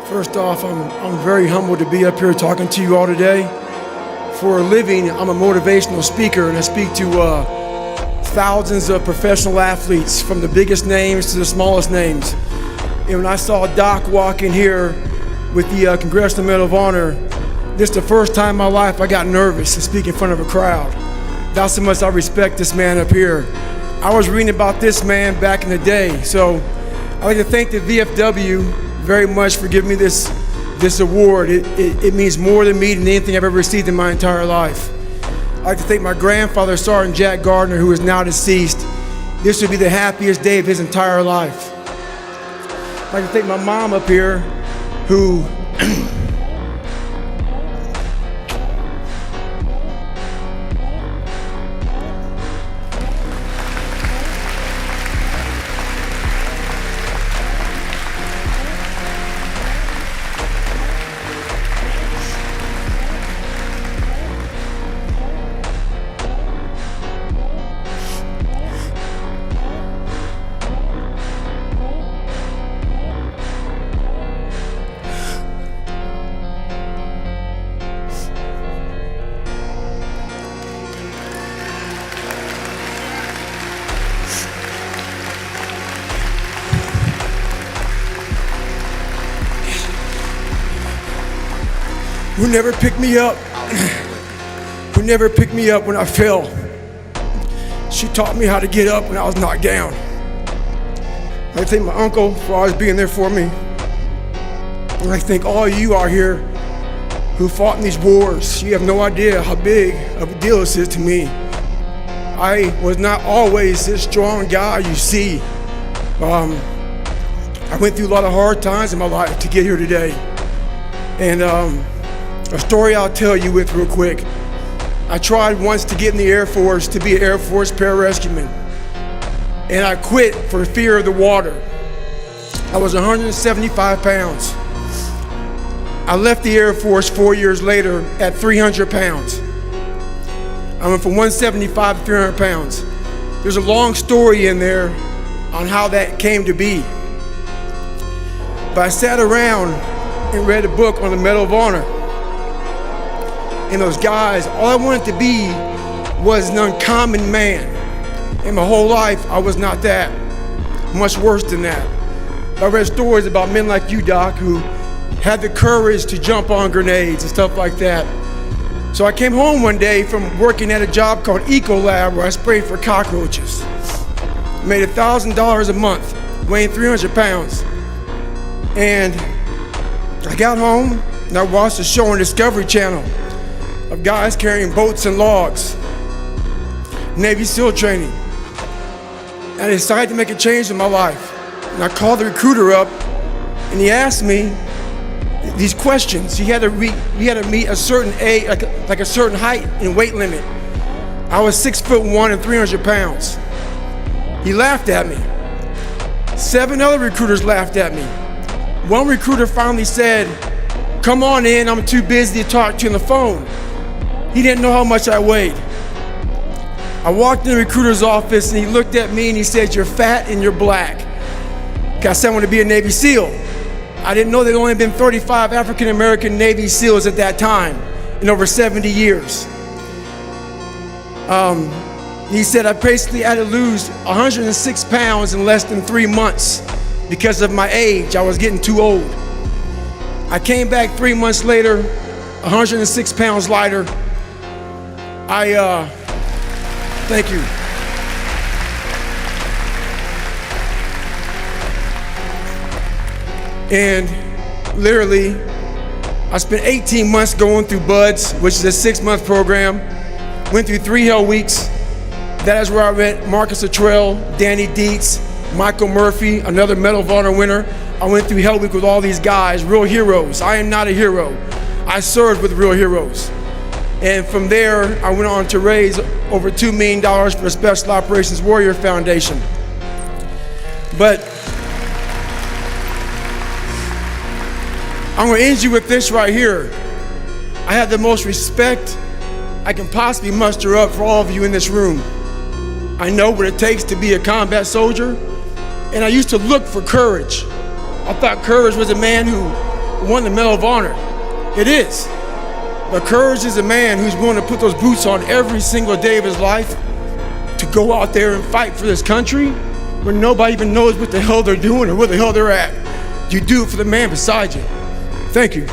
First off, I'm very humbled to be up here talking to you all today. For a living, I'm a motivational speaker, and I speak to thousands of professional athletes, from the biggest names to the smallest names. And when I saw Doc walk in here with the Congressional Medal of Honor, this is the first time in my life I got nervous to speak in front of a crowd. That's how much I respect this man up here. I was reading about this man back in the day, so I'd like to thank the VFW very much for giving me this award. It means more to me than anything I've ever received in my entire life. I'd like to thank my grandfather, Sergeant Jack Gardner, who is now deceased. This would be the happiest day of his entire life. I'd like to thank my mom up here, who never picked me up, who never picked me up when I fell. She taught me how to get up when I was knocked down. I'd like to thank my uncle for always being there for me. I'd like to thank all of you out here who fought in these wars. You have no idea how big of a deal this is to me. I was not always this strong guy you see. I went through a lot of hard times in my life to get here today. And a story I'll tell you with real quick. I tried once to get in the Air Force to be an Air Force pararescueman, and I quit for fear of the water. I was 175 pounds. I left the Air Force 4 years later at 300 pounds. I went from 175 to 300 pounds. There's a long story in there on how that came to be. But I sat around and read a book on the Medal of Honor. And those guys, all I wanted to be was an uncommon man. In my whole life, I was not that. Much worse than that. I read stories about men like you, Doc, who had the courage to jump on grenades and stuff like that. So I came home one day from working at a job called Ecolab, where I sprayed for cockroaches. I made $1,000 a month, weighing 300 pounds. And I got home and I watched a show on Discovery Channel of guys carrying boats and logs, Navy SEAL training. And I decided to make a change in my life. And I called the recruiter up, and he asked me these questions. He had to meet a certain age, like a certain height and weight limit. I was 6'1" and 300 pounds. He laughed at me. 7 other recruiters laughed at me. One recruiter finally said, "Come on in, I'm too busy to talk to you on the phone." He didn't know how much I weighed. I walked in the recruiter's office and he looked at me and he said, "You're fat and you're black." I said I wanted to be a Navy SEAL. I didn't know there'd only been 35 African American Navy SEALs at that time in over 70 years. He said I basically had to lose 106 pounds in less than 3 months because of my age. I was getting too old. I came back 3 months later, 106 pounds lighter. Thank you. And literally, I spent 18 months going through BUDS, which is a 6-month program. Went through 3 hell weeks. That is where I met Marcus Luttrell, Danny Dietz, Michael Murphy, another Medal of Honor winner. I went through Hell Week with all these guys, real heroes. I am not a hero. I served with real heroes. And from there, I went on to raise over $2 million for the Special Operations Warrior Foundation. But I'm gonna end you with this right here. I have the most respect I can possibly muster up for all of you in this room. I know what it takes to be a combat soldier, and I used to look for courage. I thought courage was a man who won the Medal of Honor. It is. But courage is a man who's willing to put those boots on every single day of his life to go out there and fight for this country when nobody even knows what the hell they're doing or where the hell they're at. You do it for the man beside you. Thank you.